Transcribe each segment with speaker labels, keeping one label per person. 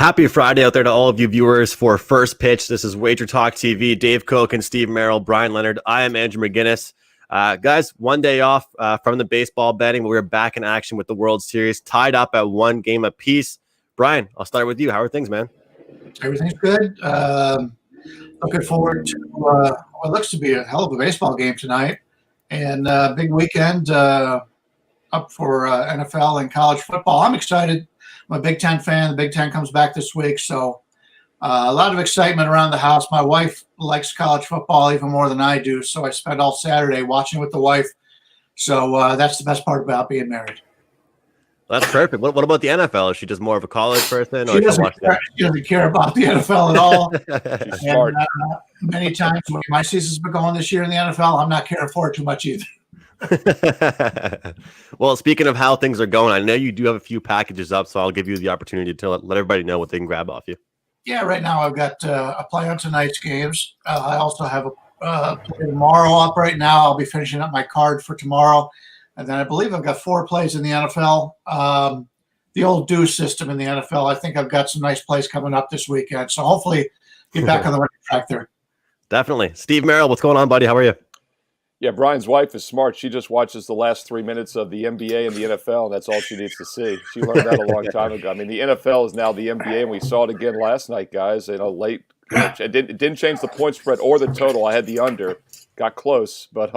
Speaker 1: Happy Friday out there to all of you viewers for First Pitch. This is WagerTalk TV. Dave Koch and Steve Merrill, Brian Leonard. I am Andrew McGinnis. Guys, one day off from the baseball betting, but we're back in action with the World Series, tied up at one game apiece. Brian, I'll start with you. How are things, man?
Speaker 2: Everything's good. Looking forward to what looks to be a hell of a baseball game tonight, and big weekend up for NFL and college football. I'm excited. I'm a Big Ten fan. The Big Ten comes back this week, so a lot of excitement around the house. My wife likes college football even more than I do, so I spent all Saturday watching with the wife. So that's the best part about being married.
Speaker 1: That's perfect. What about the NFL? Is she just more of a college person?
Speaker 2: She doesn't care about the NFL at all.
Speaker 3: And,
Speaker 2: many times when my season's been going this year in the NFL, I'm not caring for it too much either.
Speaker 1: Well, speaking of how things are going, I know you do have a few packages up, so I'll give you the opportunity to let everybody know what they can grab off you.
Speaker 2: Yeah, right now I've got a play on tonight's games. I also have a play tomorrow up right now. I'll be finishing up my card for tomorrow. And then I believe I've got 4 plays in the NFL. The old deuce system in the NFL, I think I've got some nice plays coming up this weekend. So hopefully get back on the right track there.
Speaker 1: Definitely. Steve Merrill, what's going on, buddy? How are you?
Speaker 3: Yeah, Brian's wife is smart. She just watches the last 3 minutes of the NBA and the NFL, and that's all she needs to see. She learned that a long time ago. I mean, the NFL is now the NBA, and we saw it again last night, guys. Late. It didn't change the point spread or the total. I had the under. Got close, but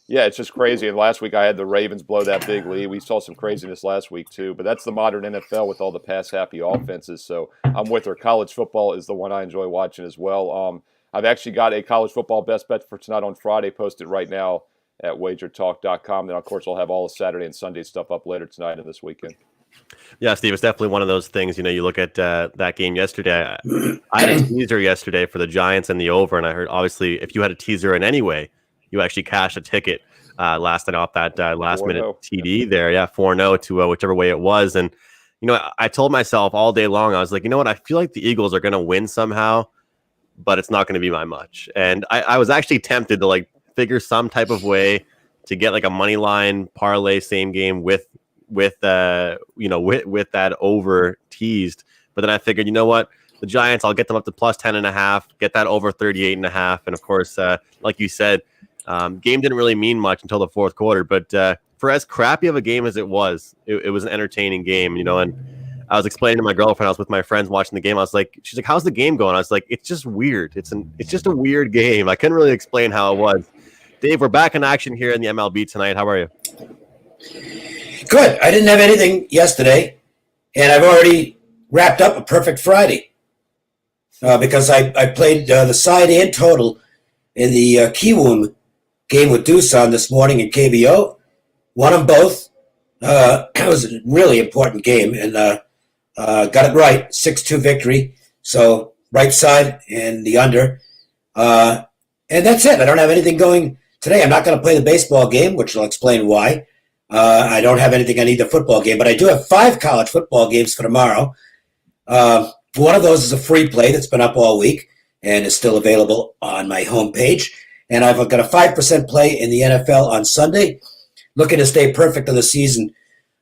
Speaker 3: yeah, it's just crazy. And last week I had the Ravens blow that big lead. We saw some craziness last week too, but that's the modern NFL with all the pass-happy offenses. So I'm with her. College football is the one I enjoy watching as well. I've actually got a college football best bet for tonight on Friday posted right now at WagerTalk.com. Then, of course, I'll have all the Saturday and Sunday stuff up later tonight and this weekend.
Speaker 1: Yeah, Steve, it's definitely one of those things. You look at that game yesterday. I had a teaser yesterday for the Giants and the over, and I heard, obviously, if you had a teaser in any way, you actually cashed a ticket last night off that last-minute TD there. Yeah, 4-0 to whichever way it was. And, I told myself all day long, I was like, you know what? I feel like the Eagles are going to win somehow, but it's not going to be by much. And I was actually tempted to figure some type of way to get a money line parlay same game with that over teased. But then I figured, you know what, the Giants, I'll get them up to plus 10.5, get that over 38.5. And of course, like you said, game didn't really mean much until the fourth quarter. But for as crappy of a game as it was an entertaining game, and I was explaining to my girlfriend, I was with my friends watching the game. She's like, how's the game going? I was like, it's just weird. It's just a weird game. I couldn't really explain how it was. Dave, we're back in action here in the MLB tonight. How are you?
Speaker 4: Good. I didn't have anything yesterday, and I've already wrapped up a perfect Friday because I played the side and total in the Kiwoom game with Doosan this morning in KBO. Won them both. It was a really important game, and got it right, 6-2 victory. So right side and the under. And that's it. I don't have anything going today. I'm not going to play the baseball game, which I'll explain why. I don't have anything on either football game, but I do have 5 college football games for tomorrow. One of those is a free play that's been up all week and is still available on my homepage. And I've got a 5% play in the NFL on Sunday. Looking to stay perfect on the season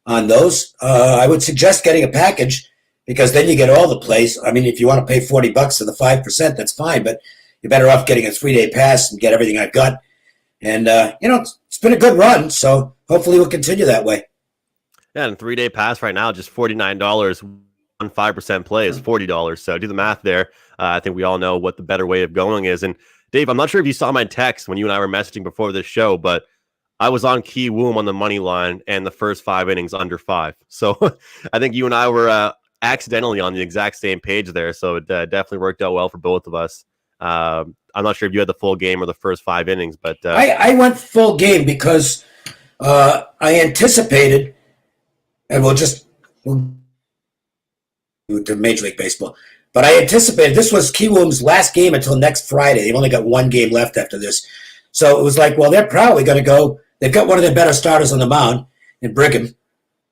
Speaker 4: on those. I would suggest getting a package because then you get all the plays. I mean, if you want to pay $40 for the 5%, that's fine, but you're better off getting a 3-day pass and get everything I've got. And, it's been a good run, so hopefully we'll continue that way.
Speaker 1: Yeah, and 3-day pass right now, just $49. On 5% play is $40. So do the math there. I think we all know what the better way of going is. And Dave, I'm not sure if you saw my text when you and I were messaging before this show, but I was on Key Woom on the money line and the first 5 innings under 5. So I think you and I were accidentally on the exact same page there. So it definitely worked out well for both of us. I'm not sure if you had the full game or the first 5 innings, but
Speaker 4: I went full game because I anticipated, and we'll to Major League Baseball, but I anticipated this was Kiwoom's last game until next Friday. They've only got 1 game left after this. So it was like, well, they're probably going to go. They've got one of their better starters on the mound in Brigham.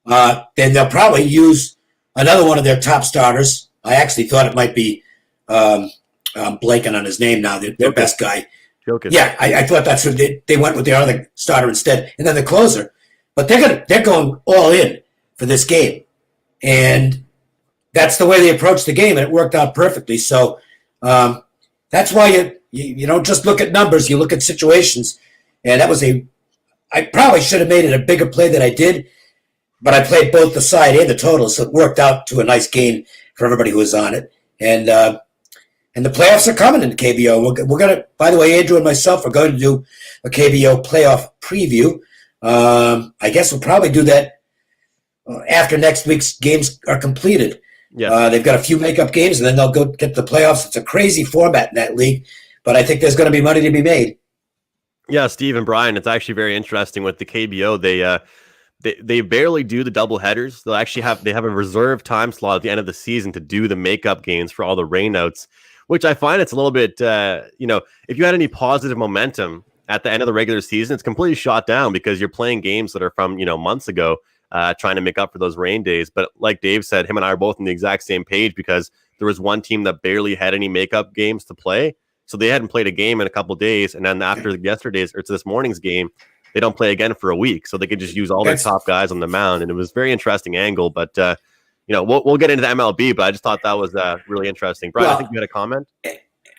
Speaker 4: Then they'll probably use another one of their top starters. I actually thought it might be I'm blanking on his name now, their best guy.
Speaker 1: Jokic.
Speaker 4: Yeah, I thought that's who they went with their other starter instead. And then the closer. But they're going all in for this game. And that's the way they approached the game, and it worked out perfectly. So that's why you don't just look at numbers; you look at situations. And that was I probably should have made it a bigger play than I did, but I played both the side and the total, so it worked out to a nice gain for everybody who was on it. And the playoffs are coming in KBO. We're going to, by the way, Andrew and myself are going to do a KBO playoff preview. I guess we'll probably do that after next week's games are completed.
Speaker 1: Yes.
Speaker 4: They've got a few makeup games, and then they'll go get the playoffs. It's a crazy format in that league, but I think there's going to be money to be made.
Speaker 1: Yeah, Steve and Brian, it's actually very interesting with the KBO. They barely do the double headers. They have a reserved time slot at the end of the season to do the makeup games for all the rainouts, which I find it's a little bit, if you had any positive momentum at the end of the regular season, it's completely shot down because you're playing games that are from, months ago, trying to make up for those rain days. But like Dave said, him and I are both on the exact same page because there was one team that barely had any makeup games to play. So they hadn't played a game in a couple of days. And then after yesterday's or this morning's game, they don't play again for a week. So they could just use all their top guys on the mound. And it was a very interesting angle. But, we'll get into the MLB, but I just thought that was really interesting. Brian, I think you had a comment.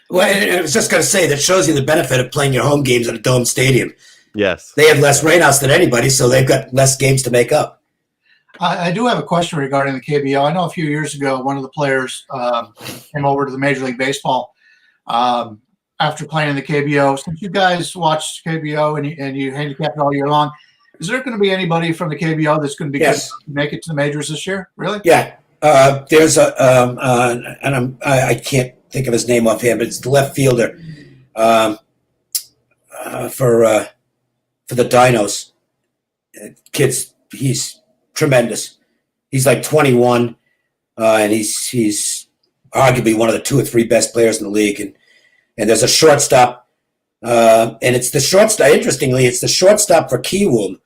Speaker 4: Well, I was just going to say that shows you the benefit of playing your home games at a dome stadium.
Speaker 1: Yes.
Speaker 4: They have less rainouts than anybody, so they've got less games to make up.
Speaker 2: I do have a question regarding the KBO. I know a few years ago, one of the players came over to the Major League Baseball after playing in the KBO. Since you guys watched KBO and you handicapped all year long, is there going to be anybody from the KBO that's going to be good to make it to the majors this year? Really? Yeah.
Speaker 4: There's I can't think of his name offhand, but it's the left fielder for the Dinos. Kids, he's tremendous. He's like 21, and he's arguably one of the 2 or 3 best players in the league. And there's a shortstop, and it's the shortstop. Interestingly, it's the shortstop for Kiwoom.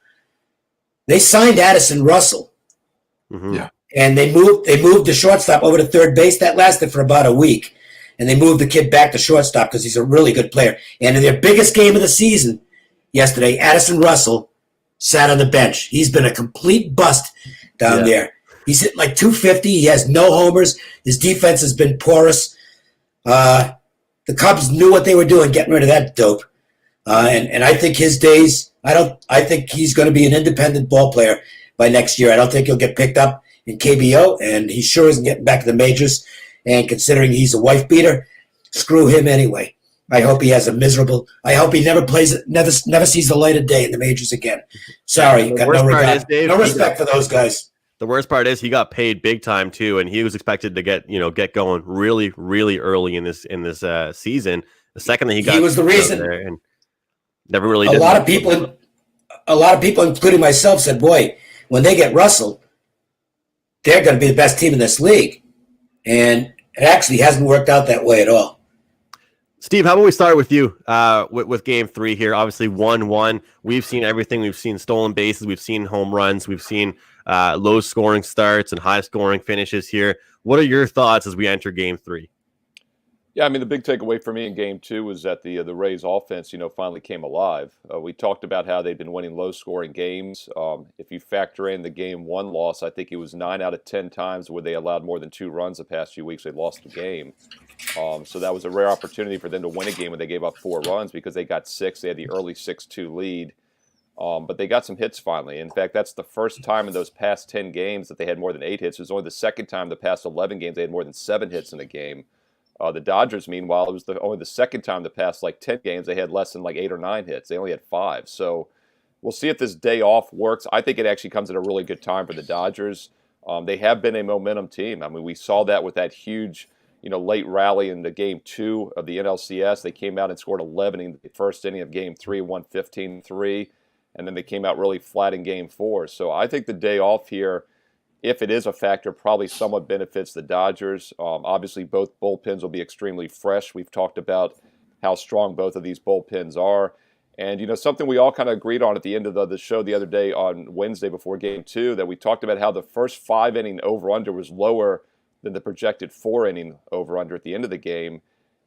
Speaker 4: They signed Addison Russell, and they moved the shortstop over to third base. That lasted for about a week, and they moved the kid back to shortstop because he's a really good player. And in their biggest game of the season yesterday, Addison Russell sat on the bench. He's been a complete bust down there. He's hitting like 250. He has no homers. His defense has been porous. The Cubs knew what they were doing, getting rid of that dope. And I think his days, I think he's going to be an independent ball player by next year. I don't think he'll get picked up in KBO, and he sure isn't getting back to the majors. And considering he's a wife beater, screw him anyway. I hope he has I hope he never sees the light of day in the majors again. Sorry, got no regard. No respect for those guys.
Speaker 1: The worst part is he got paid big time too, and he was expected to get going really, really early in this season. The second that he
Speaker 4: was the reason
Speaker 1: there and never really did.
Speaker 4: A lot of people, including myself, said, "Boy, when they get Russell, they're going to be the best team in this league," and it actually hasn't worked out that way at all.
Speaker 1: Steve, how about we start with you with Game 3 here? Obviously, 1-1. We've seen everything. We've seen stolen bases. We've seen home runs. We've seen low-scoring starts and high-scoring finishes here. What are your thoughts as we enter Game 3?
Speaker 3: Yeah, I mean, the big takeaway for me in Game 2 was that the Rays offense, finally came alive. We talked about how they've been winning low-scoring games. If you factor in the Game 1 loss, I think it was 9 out of 10 times where they allowed more than 2 runs the past few weeks. They lost the game. So that was a rare opportunity for them to win a game when they gave up 4 runs because they got 6. They had the early 6-2 lead. But they got some hits finally. In fact, that's the first time in those past 10 games that they had more than 8 hits. It was only the second time the past 11 games they had more than 7 hits in a game. The Dodgers, meanwhile, it was only the second time the past 10 games they had less than 8 or 9 hits. They only had 5. So we'll see if this day off works. I think it actually comes at a really good time for the Dodgers. They have been a momentum team. I mean, we saw that with that huge late rally in the Game 2 of the NLCS. They came out and scored 11 in the first inning of Game 3, won 15-3, and then they came out really flat in Game 4. So I think the day off here, if it is a factor, probably somewhat benefits the Dodgers. Obviously, both bullpens will be extremely fresh. We've talked about how strong both of these bullpens are. And, something we all kind of agreed on at the end of the show the other day on Wednesday before Game 2, that we talked about how the first 5-inning over-under was lower than the projected 4-inning over-under at the end of the game.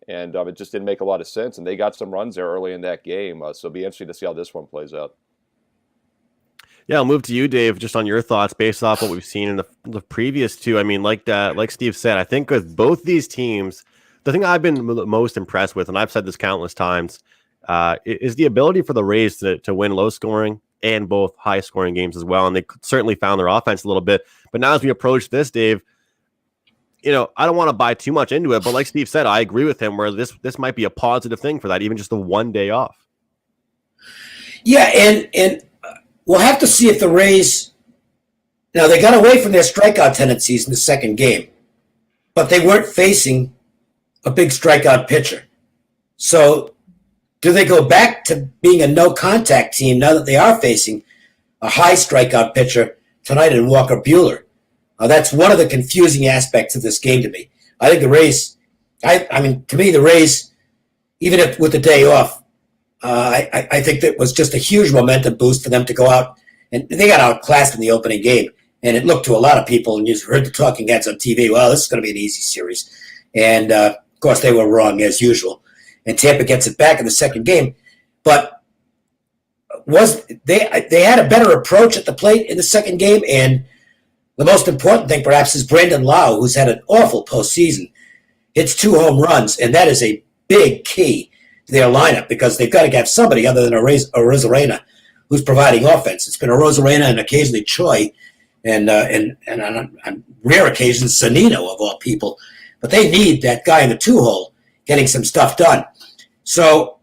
Speaker 3: And it just didn't make a lot of sense. And they got some runs there early in that game. So it'll be interesting to see how this one plays out.
Speaker 1: Yeah, I'll move to you, Dave, just on your thoughts based off what we've seen in the previous two. I mean, like Steve said, I think with both these teams, the thing I've been most impressed with, and I've said this countless times, is the ability for the Rays to win low scoring and both high scoring games as well. And they certainly found their offense a little bit. But now as we approach this, Dave, I don't want to buy too much into it, but like Steve said, I agree with him where this might be a positive thing for that, even just the 1 day off.
Speaker 4: Yeah, and we'll have to see if the Rays, now they got away from their strikeout tendencies in the second game, but they weren't facing a big strikeout pitcher. So do they go back to being a no-contact team now that they are facing a high strikeout pitcher tonight in Walker Buehler? That's one of the confusing aspects of this game to me. I think the Rays, to me, the Rays, even if with the day off, I think that was just a huge momentum boost for them to go out, and they got outclassed in the opening game. And it looked to a lot of people, and you heard the talking heads on TV, well, this is going to be an easy series. And, of course, they were wrong as usual. And Tampa gets it back in the second game. But they had a better approach at the plate in the second game, and the most important thing perhaps is Brandon Lau, who's had an awful postseason, hits 2 home runs, and that is a big key to their lineup because they've got to have somebody other than Arozarena who's providing offense. It's been Arozarena and occasionally Choi, and on rare occasions Zanino of all people. But they need that guy in the 2-hole getting some stuff done. So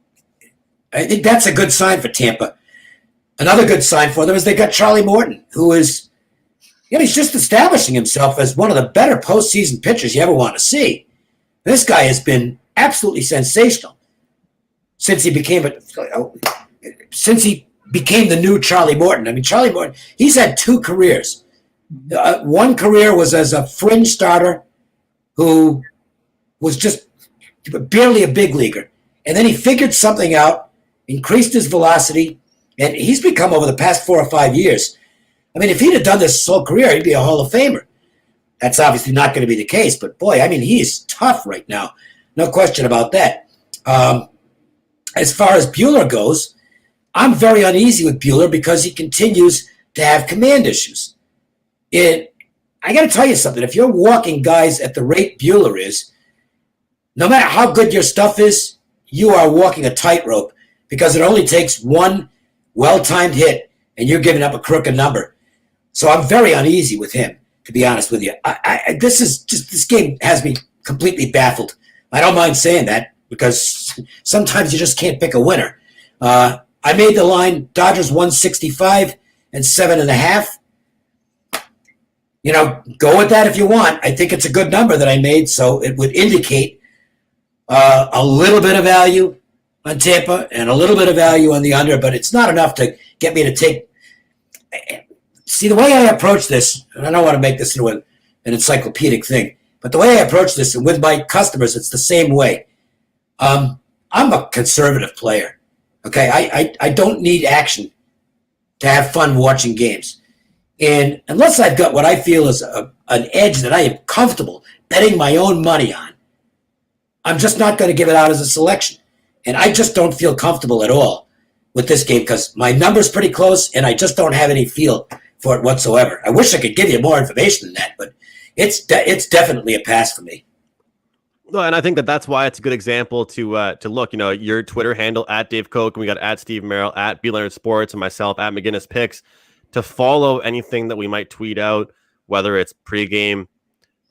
Speaker 4: I think that's a good sign for Tampa. Another good sign for them is they got Charlie Morton, who is, he's just establishing himself as one of the better postseason pitchers you ever want to see. This guy has been absolutely sensational since he became the new Charlie Morton. I mean, Charlie Morton, he's had 2 careers. One career was as a fringe starter who was just barely a big leaguer. And then he figured something out, increased his velocity, and he's become, over the past 4 or 5 years, I mean, if he'd have done this his whole career, he'd be a Hall of Famer. That's obviously not going to be the case, but boy, I mean, he's tough right now. No question about that. As far as Buehler goes, I'm very uneasy with Buehler because he continues to have command issues. I got to tell you something. If you're walking guys at the rate Buehler is, no matter how good your stuff is, you are walking a tightrope because it only takes one well-timed hit and you're giving up a crooked number. So I'm very uneasy with him, to be honest with you. This game has me completely baffled. I don't mind saying that because sometimes you just can't pick a winner. I made the line Dodgers 165 and 7.5. Go with that if you want. I think it's a good number that I made, so it would indicate a little bit of value on Tampa and a little bit of value on the under, but it's not enough to get me to take. See, the way I approach this, and I don't want to make this into an encyclopedic thing, but the way I approach this, and with my customers, it's the same way. I'm a conservative player. Okay, I don't need action to have fun watching games. And unless I've got what I feel is an edge that I am comfortable betting my own money on, I'm just not going to give it out as a selection. And I just don't feel comfortable at all with this game because my number's pretty close and I just don't have any feel for it whatsoever. I wish I could give you more information than that, but it's definitely a pass for me.
Speaker 1: No, and I think that's why it's a good example to look. Your Twitter handle at Dave Koch, and we got at Steve Merrill, at B Leonard Sports, and myself at McGinnis Picks to follow anything that we might tweet out, whether it's pregame,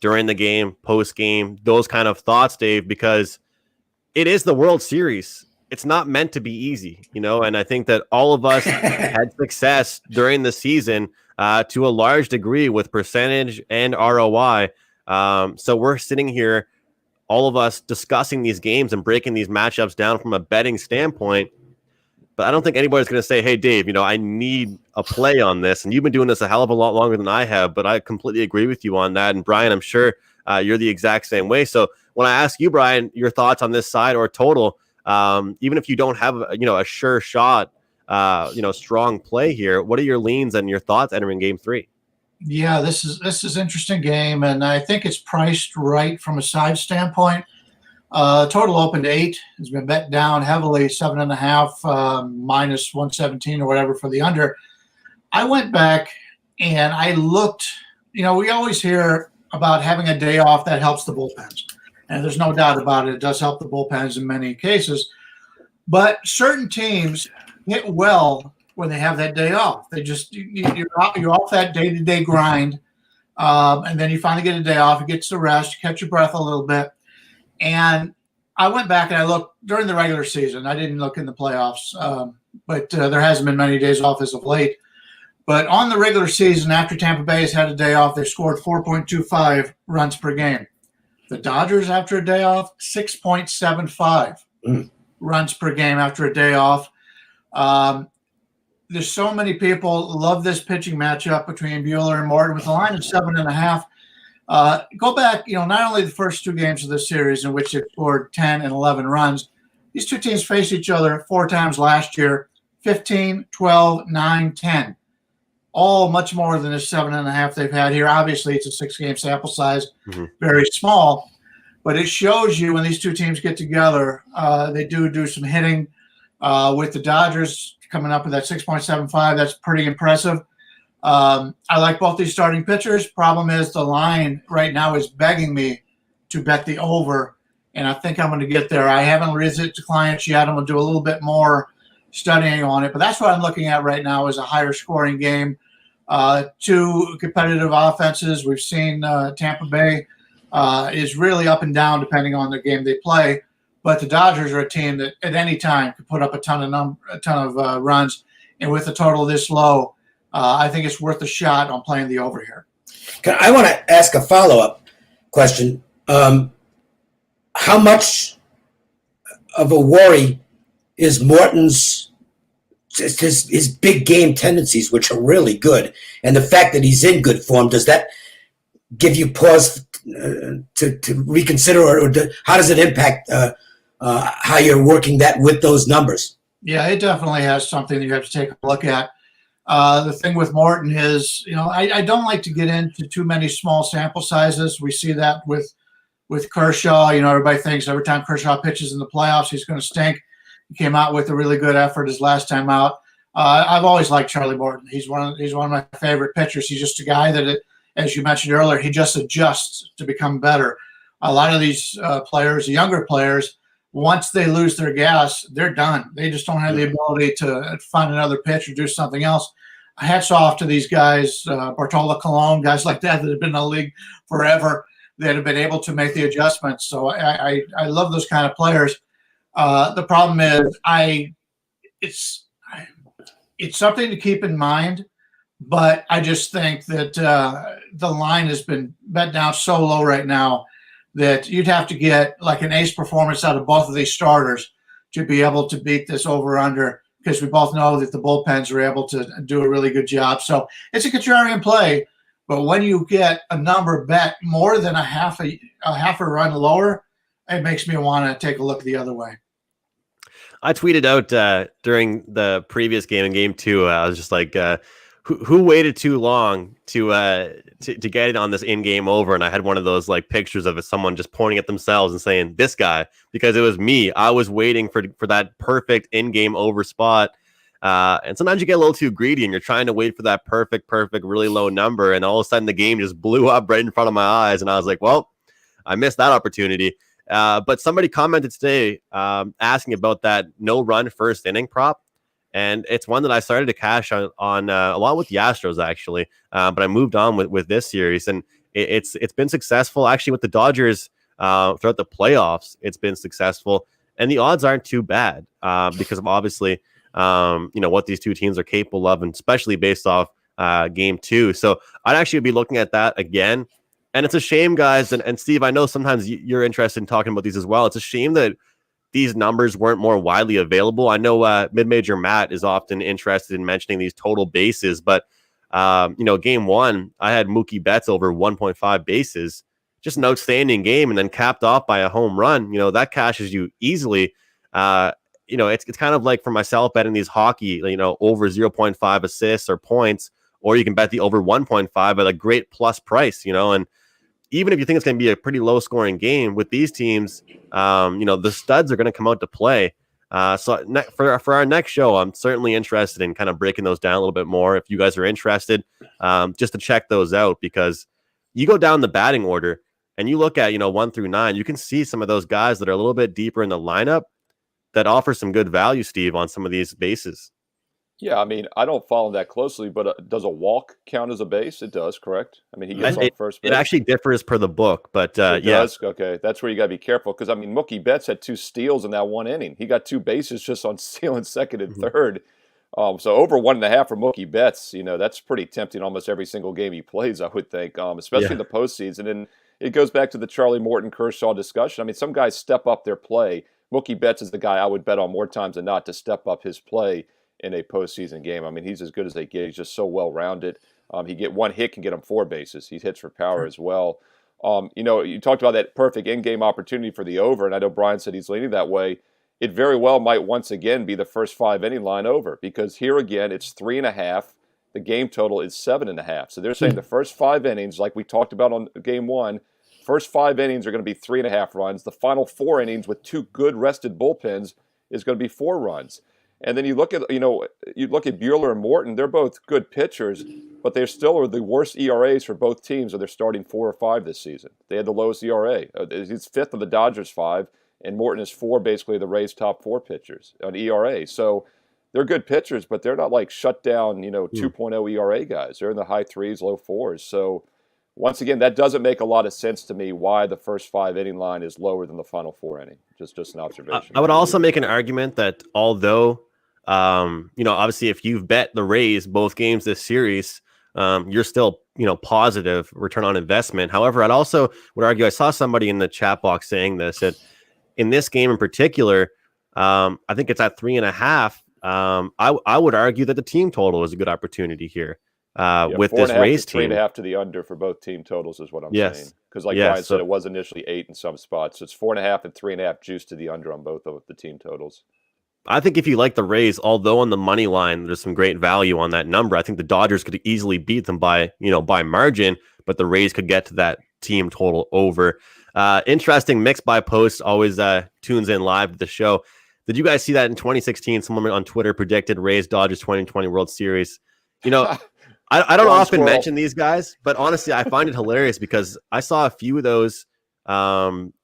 Speaker 1: during the game, post-game, those kind of thoughts, Dave, because it is the World Series. It's not meant to be easy, and I think that all of us had success during the season to a large degree with percentage and ROI. So we're sitting here, all of us discussing these games and breaking these matchups down from a betting standpoint. But I don't think anybody's going to say, hey, Dave, I need a play on this. And you've been doing this a hell of a lot longer than I have, but I completely agree with you on that. And Brian, I'm sure you're the exact same way. So when I ask you, Brian, your thoughts on this side or total, even if you don't have a sure shot, strong play here, what are your leans and your thoughts entering game 3?
Speaker 2: Yeah, this is interesting game, and I think it's priced right from a side standpoint. Total opened 8, has been bet down heavily, 7.5, minus 117 or whatever for the under. I went back and I looked. We always hear about having a day off that helps the bullpens, and there's no doubt about it. It does help the bullpens in many cases. But certain teams hit well when they have that day off. They just you're off that day-to-day grind, and then you finally get a day off. You get to rest, you catch your breath a little bit. And I went back and I looked during the regular season. I didn't look in the playoffs, but there hasn't been many days off as of late. But on the regular season, after Tampa Bay has had a day off, they scored 4.25 runs per game. The Dodgers, after a day off, 6.75 runs per game after a day off. There's so many people love this pitching matchup between Buehler and Morton with a line of 7.5. Go back, not only the first two games of this series in which they scored 10 and 11 runs, these two teams faced each other 4 times last year, 15, 12, 9, 10. All much more than the 7.5 they've had here. Obviously, it's a 6-game sample size, very small, but it shows you when these two teams get together, they do some hitting. With the Dodgers coming up with that 6.75, that's pretty impressive. I like both these starting pitchers. Problem is the line right now is begging me to bet the over, and I think I'm going to get there. I haven't raised it to clients yet. I'm going to do a little bit more studying on it, but that's what I'm looking at right now is a higher scoring game. Two competitive offenses. We've seen Tampa Bay is really up and down depending on the game they play, but the Dodgers are a team that at any time could put up a ton of runs, and with a total this low, I think it's worth a shot on playing the over here.
Speaker 4: I want to ask a follow-up question. How much of a worry is Morton's his big game tendencies, which are really good, and the fact that he's in good form? Does that give you pause to reconsider, or how does it impact how you're working that with those numbers?
Speaker 2: Yeah, it definitely has something that you have to take a look at. The thing with Morton is, I don't like to get into too many small sample sizes. We see that with Kershaw. Everybody thinks every time Kershaw pitches in the playoffs, he's going to stink. He came out with a really good effort his last time out. I've always liked Charlie Morton. He's one of my favorite pitchers. He's just a guy that, as you mentioned earlier, he just adjusts to become better. A lot of these players, the younger players, once they lose their gas, they're done. They just don't have the ability to find another pitch or do something else. Hats off to these guys, Bartola Colon, guys like that have been in the league forever, that have been able to make the adjustments. So I love those kind of players. The problem is it's something to keep in mind, but I just think that the line has been bet down so low right now that you'd have to get like an ace performance out of both of these starters to be able to beat this over-under, because we both know that the bullpens are able to do a really good job. So it's a contrarian play, but when you get a number bet more than a half a run lower, it makes me want to take a look the other way.
Speaker 1: I tweeted out during the previous game, in game 2, I was just like, who waited too long to get it on this in-game over? And I had one of those like pictures of someone just pointing at themselves and saying, this guy, because it was me. I was waiting for that perfect in-game over spot. And sometimes you get a little too greedy and you're trying to wait for that perfect, really low number. And all of a sudden the game just blew up right in front of my eyes. And I was like, well, I missed that opportunity. But somebody commented today asking about that no run first inning prop. And it's one that I started to cash on along with the Astros, actually. But I moved on with this series, and it's been successful. Actually, with the Dodgers throughout the playoffs, it's been successful. And the odds aren't too bad because of obviously, what these two teams are capable of, and especially based off game 2. So I'd actually be looking at that again. And it's a shame, guys. And Steve, I know sometimes you're interested in talking about these as well. It's a shame that these numbers weren't more widely available. I know Mid-Major Matt is often interested in mentioning these total bases, but game 1, I had Mookie Betts over 1.5 bases, just an outstanding game, and then capped off by a home run. That cashes you easily. It's kind of like for myself betting these hockey, over 0.5 assists or points, or you can bet the over 1.5 at a great plus price, and even if you think it's going to be a pretty low scoring game with these teams, the studs are going to come out to play. For our next show, I'm certainly interested in kind of breaking those down a little bit more. If you guys are interested, just to check those out, because you go down the batting order and you look at 1 through 9, you can see some of those guys that are a little bit deeper in the lineup that offer some good value, Steve, on some of these bases.
Speaker 3: Yeah, I mean, I don't follow that closely, but does a walk count as a base? It does, correct? I mean, he gets on first base.
Speaker 1: It actually differs per the book, but
Speaker 3: It
Speaker 1: yeah.
Speaker 3: does? Okay, that's where you got to be careful, because, I mean, Mookie Betts had 2 steals in that one inning. He got 2 bases just on stealing second and third. So over 1.5 for Mookie Betts, that's pretty tempting almost every single game he plays, I would think, especially in the postseason. And it goes back to the Charlie Morton Kershaw discussion. I mean, some guys step up their play. Mookie Betts is the guy I would bet on more times than not to step up his play in a postseason game. I mean, he's as good as they get. He's just so well-rounded. He get 1 hit, can get him 4 bases. He hits for power as well. You talked about that perfect in-game opportunity for the over, and I know Brian said he's leaning that way. It very well might once again be the first 5-inning line over, because here again it's 3.5. The game total is 7.5. So they're saying the first 5 innings, like we talked about on game 1, first 5 innings are going to be 3.5 runs. The final 4 innings with 2 good rested bullpens is going to be 4 runs. And then you look at Buehler and Morton. They're both good pitchers, but they still are the worst ERAs for both teams. They're starting 4 or 5 this season. They had the lowest ERA. He's 5th of the Dodgers 5, and Morton is 4, basically the Rays' top 4 pitchers on ERA. So they're good pitchers, but they're not like shut down 2.0 ERA guys. They're in the high 3s, low 4s. So once again, that doesn't make a lot of sense to me why the first 5-inning line is lower than the final 4 inning. Just an observation.
Speaker 1: I would also make an argument that although obviously if you've bet the Rays both games this series, you're still, positive return on investment. However, I'd also would argue, I saw somebody in the chat box saying this, that in this game in particular, I think it's at 3.5. I would argue that the team total is a good opportunity here with this Rays team.
Speaker 3: 3.5 to the under for both team totals is what I'm saying. Because Brian said, it was initially 8 in some spots. So it's 4.5 and 3.5 juice to the under on both of the team totals.
Speaker 1: I think if you like the Rays, although on the money line there's some great value on that number, I think the Dodgers could easily beat them by margin, but the Rays could get to that team total over. Interesting mix by post always tunes in live to the show. Did you guys see that in 2016? Someone on Twitter predicted Rays Dodgers 2020 World Series. I don't often mention these guys, but honestly, I find it hilarious because I saw a few of those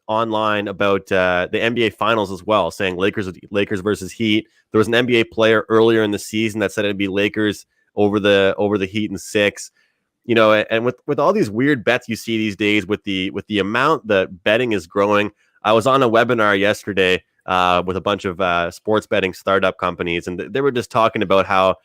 Speaker 1: online about the NBA Finals as well, saying Lakers versus Heat. There was an NBA player earlier in the season that said it'd be Lakers over the Heat in 6. And with all these weird bets you see these days, with the amount that betting is growing. I was on a webinar yesterday with a bunch of sports betting startup companies, and they were just talking about how,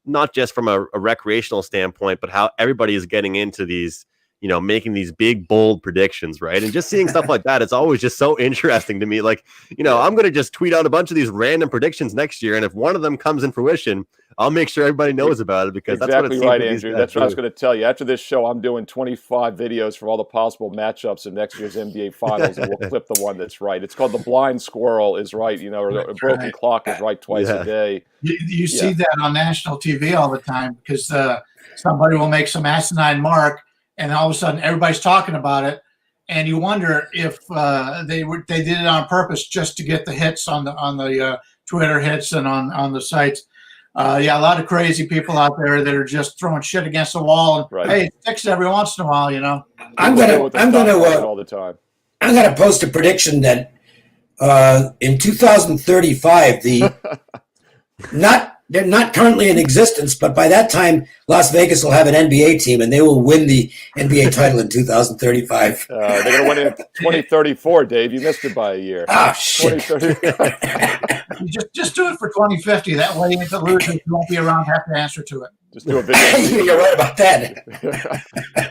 Speaker 1: not just from a recreational standpoint, but how everybody is getting into these, making these big, bold predictions, right? And just seeing stuff like that, it's always just so interesting to me. Like, I'm going to just tweet out a bunch of these random predictions next year, and if one of them comes in fruition, I'll make sure everybody knows about it, because
Speaker 3: exactly
Speaker 1: that's what
Speaker 3: right, Andrew. That's what I was going to tell you. After this show, I'm doing 25 videos for all the possible matchups in next year's NBA Finals, and we'll clip the one that's right. It's called the blind squirrel is right, or the broken clock is right twice a day.
Speaker 2: You see that on national TV all the time, because somebody will make some asinine mark, and all of a sudden everybody's talking about it, and you wonder if they did it on purpose just to get the hits on the Twitter hits and on the sites. A lot of crazy people out there that are just throwing shit against the wall, and hey, it sticks every once in a while,
Speaker 4: I'm gonna
Speaker 3: all the time.
Speaker 4: I'm gonna post a prediction that in 2035 they're not currently in existence, but by that time Las Vegas will have an NBA team and they will win the NBA title in 2035.
Speaker 3: They're going to win it in 2034, Dave. You missed it by a year.
Speaker 4: Oh, shit.
Speaker 2: Just do it for 2050. That way, if it loses, you won't be around to have to answer to it.
Speaker 3: Just do a video.
Speaker 4: You're right about that.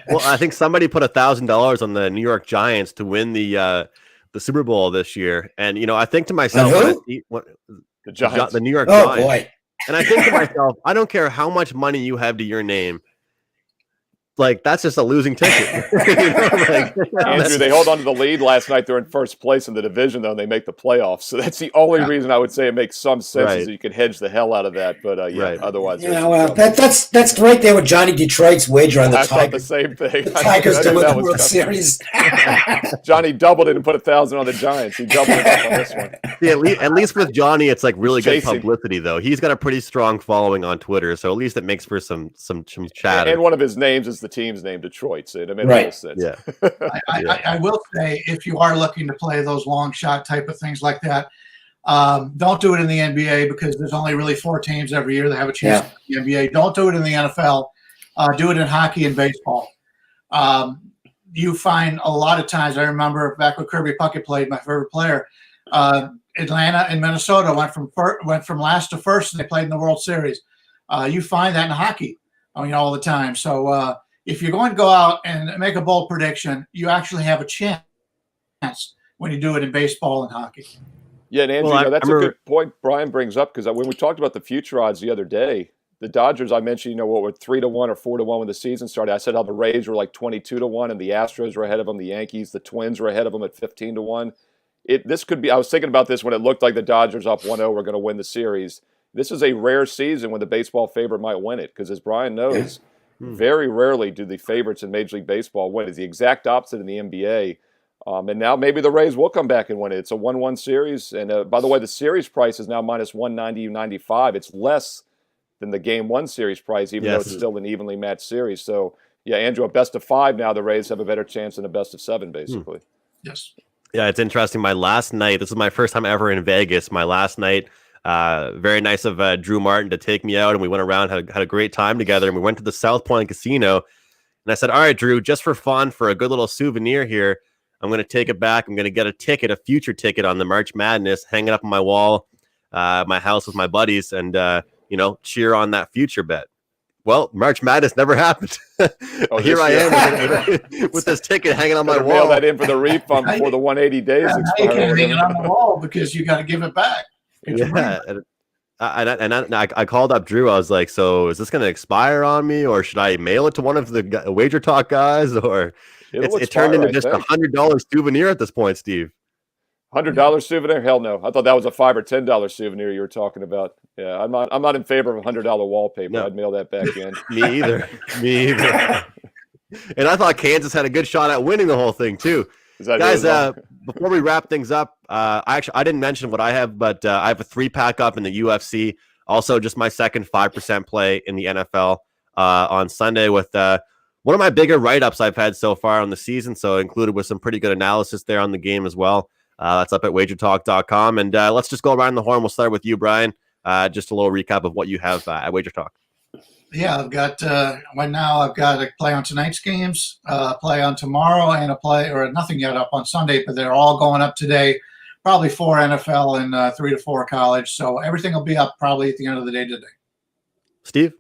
Speaker 1: Well, I think somebody put $1,000 on the New York Giants to win the Super Bowl this year, and I think to myself,
Speaker 3: the Giants,
Speaker 1: the New York Giants.
Speaker 4: Boy.
Speaker 1: And I think to myself, I don't care how much money you have to your name. like that's just a losing ticket.
Speaker 3: Andrew, they hold on to the lead last night. They're in first place in the division, though, and they make the playoffs. So that's the only reason I would say it makes some sense is that you could hedge the hell out of that. But otherwise,
Speaker 4: that's right there with Johnny Detroit's wager on the Tigers.
Speaker 3: I thought the same thing.
Speaker 4: The Tigers to win the World Series.
Speaker 3: Johnny doubled it and put 1,000 on the Giants. He doubled it up on this one.
Speaker 1: Yeah, at least with Johnny, it's like really good publicity, though. He's got a pretty strong following on Twitter, so at least it makes for some chat.
Speaker 3: And one of his names is the team's name, Detroit. So it makes sense.
Speaker 1: Yeah.
Speaker 2: I will say, if you are looking to play those long shot type of things like that, don't do it in the NBA because there's only really 4 teams every year that have a chance in the NBA. Don't do it in the NFL. Do it in hockey and baseball. You find a lot of times, I remember back when Kirby Puckett played, my favorite player, Atlanta and Minnesota went from last to first, and they played in the World Series. You find that in hockey, all the time. So if you're going to go out and make a bold prediction, you actually have a chance when you do it in baseball and hockey.
Speaker 3: Yeah, and Andrew, that's a good point Brian brings up, because when we talked about the future odds the other day, the Dodgers, I mentioned, what were 3-1 or 4-1 when the season started. I said how the Rays were like 22-1, and the Astros were ahead of them. The Yankees, the Twins were ahead of them at 15-1. This could be. I was thinking about this when it looked like the Dodgers up 1-0 were going to win the series. This is a rare season when the baseball favorite might win it, because as Brian knows, very rarely do the favorites in Major League Baseball win. It's the exact opposite in the NBA. And now maybe the Rays will come back and win it. It's a 1-1 series. And by the way, the series price is now minus 190.95. It's less than the Game 1 series price, even though it's still an evenly matched series. So, Andrew, a best of 5 now, the Rays have a better chance than a best of 7, basically.
Speaker 2: Yes.
Speaker 1: Yeah, it's interesting. My last night, this is my first time ever in Vegas. My last night, very nice of Drew Martin to take me out, and we went around, had a great time together, and we went to the South Point Casino. And I said, all right, Drew, just for fun, for a good little souvenir here, I'm going to take it back. I'm going to get a future ticket on the March Madness, hang it up on my wall, my house with my buddies, and, cheer on that future bet. Well, March Madness never happened. Here I am with this ticket hanging on my wall.
Speaker 3: Mail that in for the refund before the 180 days expires.
Speaker 2: You can't hang it on the wall because you got to give it back.
Speaker 1: I called up Drew. I was like, so is this going to expire on me, or should I mail it to one of the WagerTalk guys, or it turned into just $100 souvenir at this point, Steve?
Speaker 3: $100 souvenir? Hell no. I thought that was a $5 or $10 souvenir you were talking about. Yeah, I'm not in favor of $100 wallpaper. No. I'd mail that back in.
Speaker 1: Me either. And I thought Kansas had a good shot at winning the whole thing too. Guys, before we wrap things up, I didn't mention what I have, but I have a 3-pack up in the UFC. Also, just my second 5% play in the NFL on Sunday with one of my bigger write-ups I've had so far on the season. So included with some pretty good analysis there on the game as well. That's up at WagerTalk.com. And let's just go around the horn. We'll start with you, Brian. Just a little recap of what you have at WagerTalk.
Speaker 2: Yeah, I've got right now. I've got a play on tonight's games, play on tomorrow, and a play or nothing yet up on Sunday. But they're all going up today. Probably 4 NFL and 3 to 4 college. So everything will be up probably at the end of the day today.
Speaker 1: Steve?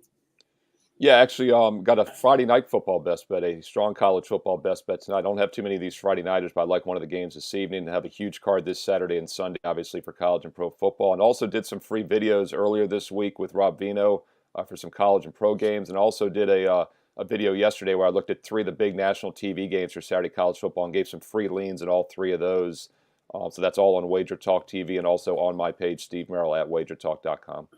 Speaker 3: Yeah, actually, got a Friday night football best bet, a strong college football best bet tonight. I don't have too many of these Friday nighters, but I like one of the games this evening to have a huge card this Saturday and Sunday, obviously, for college and pro football. And also did some free videos earlier this week with Rob Vino for some college and pro games, and also did a video yesterday where I looked at 3 of the big national TV games for Saturday college football and gave some free leans in all 3 of those. So that's all on Wager Talk TV and also on my page, Steve Merrill at WagerTalk.com.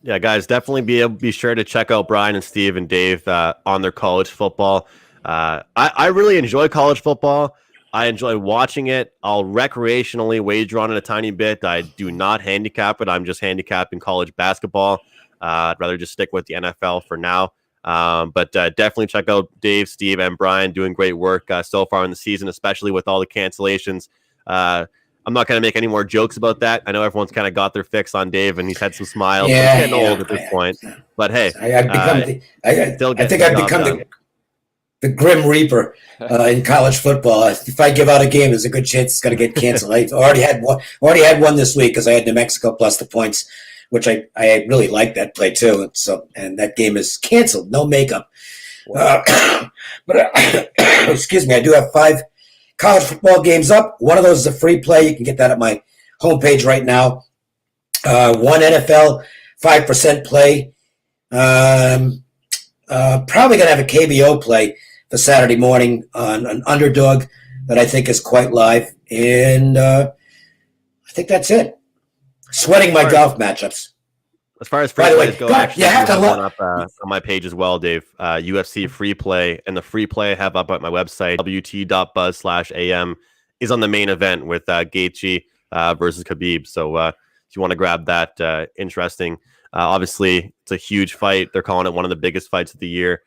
Speaker 1: Yeah, guys, definitely be sure to check out Brian and Steve and Dave on their college football. I really enjoy college football. I enjoy watching it. I'll recreationally wager on it a tiny bit. I do not handicap it. I'm just handicapping college basketball. I'd rather just stick with the NFL for now. But definitely check out Dave, Steve, and Brian doing great work so far in the season, especially with all the cancellations. I'm not going to make any more jokes about that. I know everyone's kind of got their fix on Dave, and he's had some smiles. He's getting old at this point. But hey,
Speaker 4: I think I've become the Grim Reaper in college football. If I give out a game, there's a good chance it's going to get canceled. I already had one this week because I had New Mexico plus the points, which I really like that play too. And that game is canceled, no makeup. Wow. But excuse me, I do have 5 college football games up. One of those is a free play. You can get that at my homepage right now. 1 NFL 5% play. probably going to have a KBO play for Saturday morning on an underdog that I think is quite live. And I think that's it. Sweating my golf matchups.
Speaker 1: As far as free plays go, actually, I have one up on my page as well, Dave. UFC free play, and the free play I have up at my website, wt.buzz/am, is on the main event with Gaethje versus Khabib. So if you want to grab that, interesting. Obviously, it's a huge fight. They're calling it one of the biggest fights of the year,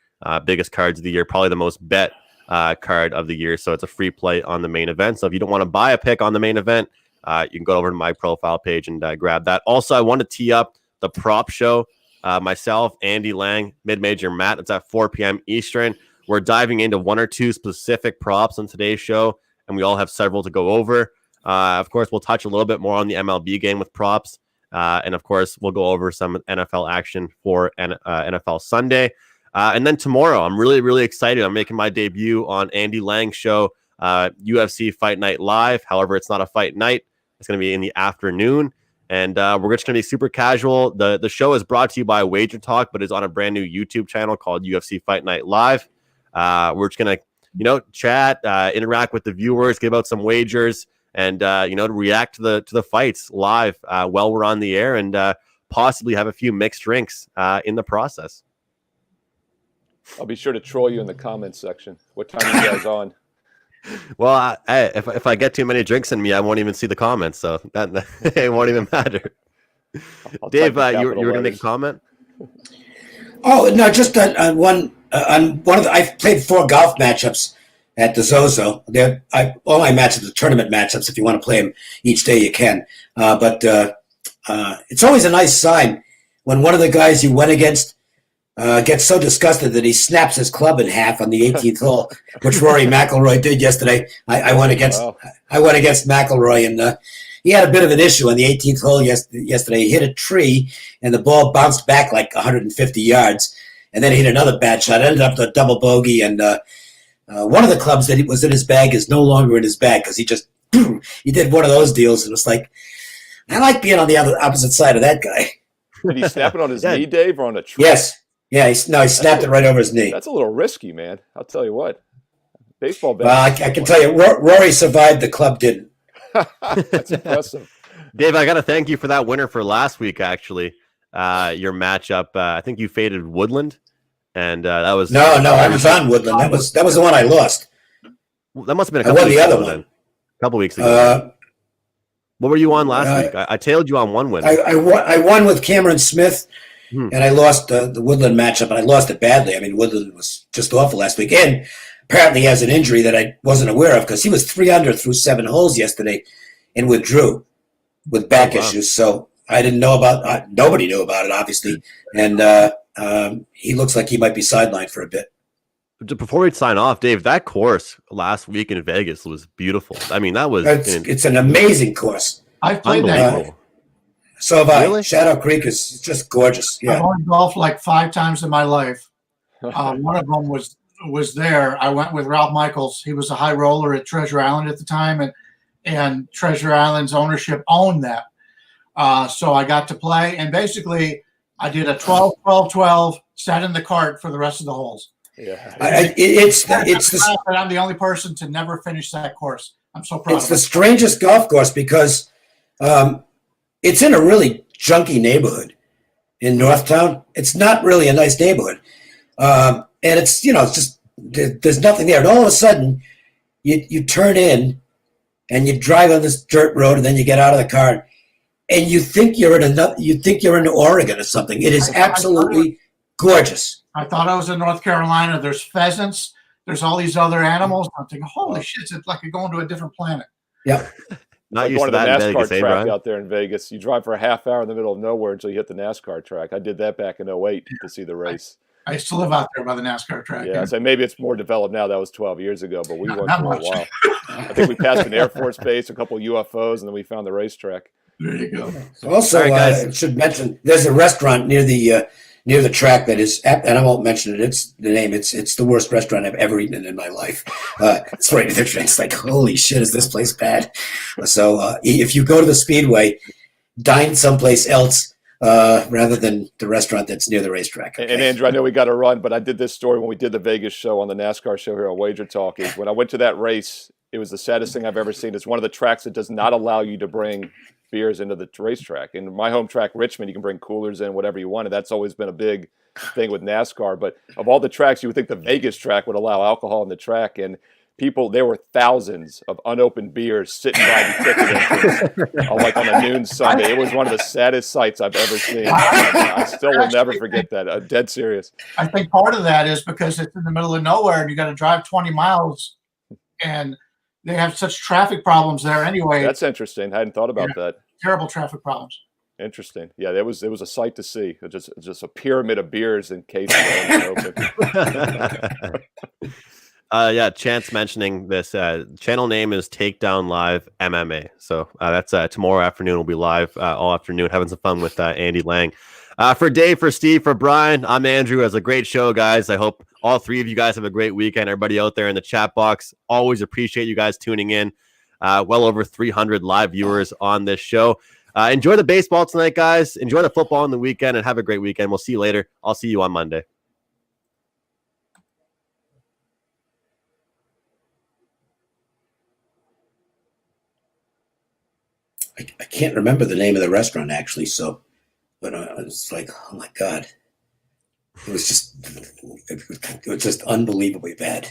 Speaker 1: biggest cards of the year, probably the most bet card of the year. So it's a free play on the main event. So if you don't want to buy a pick on the main event, you can go over to my profile page and grab that. Also, I want to tee up the prop show. Myself, Andy Lang, mid-major Matt. It's at 4 p.m. Eastern. We're diving into one or two specific props on today's show, and we all have several to go over. Of course, we'll touch a little bit more on the MLB game with props. And of course, we'll go over some NFL action for NFL Sunday. And then tomorrow, I'm really, really excited. I'm making my debut on Andy Lang's show, UFC Fight Night Live. However, it's not a fight night. It's going to be in the afternoon. And we're just going to be super casual. The show is brought to you by WagerTalk, but is on a brand new YouTube channel called UFC Fight Night Live. We're just going to, chat, interact with the viewers, give out some wagers, and react to the fights live while we're on the air, and possibly have a few mixed drinks in the process.
Speaker 3: I'll be sure to troll you in the comments section. What time are you guys on?
Speaker 1: Well, if I get too many drinks in me, I won't even see the comments, so that it won't even matter. Dave, you were going to make a comment?
Speaker 4: Oh no, just on one of the. I've played 4 golf matchups at the Zozo. All my matchups are tournament matchups. If you want to play them each day, you can. But it's always a nice sign when one of the guys you went against gets so disgusted that he snaps his club in half on the 18th hole, which Rory McIlroy did yesterday. I went against McIlroy, and he had a bit of an issue on the 18th hole yesterday. He hit a tree, and the ball bounced back like 150 yards, and then he hit another bad shot. Ended up with a double bogey, and one of the clubs that was in his bag is no longer in his bag because he did one of those deals, and it's like, I like being on the opposite side of that guy.
Speaker 3: Did he snap it on his knee, Dave, or on a tree?
Speaker 4: Yes. Yeah, he snapped it right over his knee.
Speaker 3: That's a little risky, man. I'll tell you what. Baseball bat.
Speaker 4: Well, I can tell you, Rory survived. The club didn't.
Speaker 3: That's impressive.
Speaker 1: Dave, I got to thank you for that winner for last week, actually. Your matchup, I think you faded Woodland, and that was...
Speaker 4: No, I was on Woodland. That was the one I lost.
Speaker 1: Well, that must have been a couple weeks ago then. A couple weeks ago. What were you on last week? I tailed you on one win.
Speaker 4: I won with Cameron Smith. And I lost the Woodland matchup, and I lost it badly. I mean, Woodland was just awful last week. And apparently he has an injury that I wasn't aware of because he was 3 under through 7 holes yesterday and withdrew with back issues. So I didn't know about nobody knew about it, obviously. And he looks like he might be sidelined for a bit.
Speaker 1: Before we sign off, Dave, that course last week in Vegas was beautiful. I mean, that was...
Speaker 4: It's an amazing course.
Speaker 2: I've played that.
Speaker 4: So have I. Shadow Creek is just gorgeous. Yeah.
Speaker 2: I've only golfed like 5 times in my life. One of them was there. I went with Ralph Michaels. He was a high roller at Treasure Island at the time, and Treasure Island's ownership owned that. So I got to play, and basically I did a 12-12-12, sat in the cart for the rest of the holes.
Speaker 4: Yeah, I'm
Speaker 2: the only person to never finish that course. I'm so proud.
Speaker 4: It's the strangest golf course because it's in a really junky neighborhood in Northtown. It's not really a nice neighborhood. And it's, it's just, there's nothing there. And all of a sudden, you turn in and you drive on this dirt road, and then you get out of the car and you think you're in Oregon or something. It is absolutely gorgeous.
Speaker 2: I thought I was in North Carolina. There's pheasants. There's all these other animals. I'm thinking, holy shit, it's like you're going to a different planet.
Speaker 4: Yep.
Speaker 3: Not used to that in Vegas, track out there in Vegas. You drive for a half hour in the middle of nowhere until you hit the NASCAR track. I did that back in 2008 to see the race.
Speaker 2: I used to live out there by the NASCAR track.
Speaker 3: Yeah, so maybe it's more developed now. That was 12 years ago, but we went for a while. I think we passed an Air Force base, a couple of UFOs, and then we found the racetrack.
Speaker 2: There you go.
Speaker 4: Also, I should mention there's a restaurant near the track that is, and I won't mention it. It's the name. It's the worst restaurant I've ever eaten in my life. It's right there. It's like, holy shit, is this place bad? So if you go to the Speedway, dine someplace else rather than the restaurant that's near the racetrack. Okay?
Speaker 3: And Andrew, I know we got to run, but I did this story when we did the Vegas show on the NASCAR show here on WagerTalk. Is when I went to that race, it was the saddest thing I've ever seen. It's one of the tracks that does not allow you to bring beers into the racetrack. In my home track, Richmond, you can bring coolers in, whatever you want, and that's always been a big thing with NASCAR. But of all the tracks, you would think the Vegas track would allow alcohol in the track, and there were thousands of unopened beers sitting by the ticket entrance on a noon Sunday. It was one of the saddest sights I've ever seen. I still will never forget that. I'm dead serious.
Speaker 2: I think part of that is because it's in the middle of nowhere and you got to drive 20 miles and they have such traffic problems there anyway.
Speaker 3: That's interesting. I hadn't thought about that.
Speaker 2: Terrible traffic problems.
Speaker 3: Interesting. Yeah, it was a sight to see. Just a pyramid of beers in cases open.
Speaker 1: Yeah, Chance mentioning this channel name is Takedown Live MMA. So that's tomorrow afternoon. We'll be live all afternoon, having some fun with Andy Lang. For Dave, for Steve, for Brian, I'm Andrew. It was a great show, guys. I hope all three of you guys have a great weekend. Everybody out there in the chat box, always appreciate you guys tuning in. Well over 300 live viewers on this show. Enjoy the baseball tonight, guys. Enjoy the football on the weekend, and have a great weekend. We'll see you later. I'll see you on Monday.
Speaker 4: I can't remember the name of the restaurant actually, but it's like, oh my God, it was just unbelievably bad.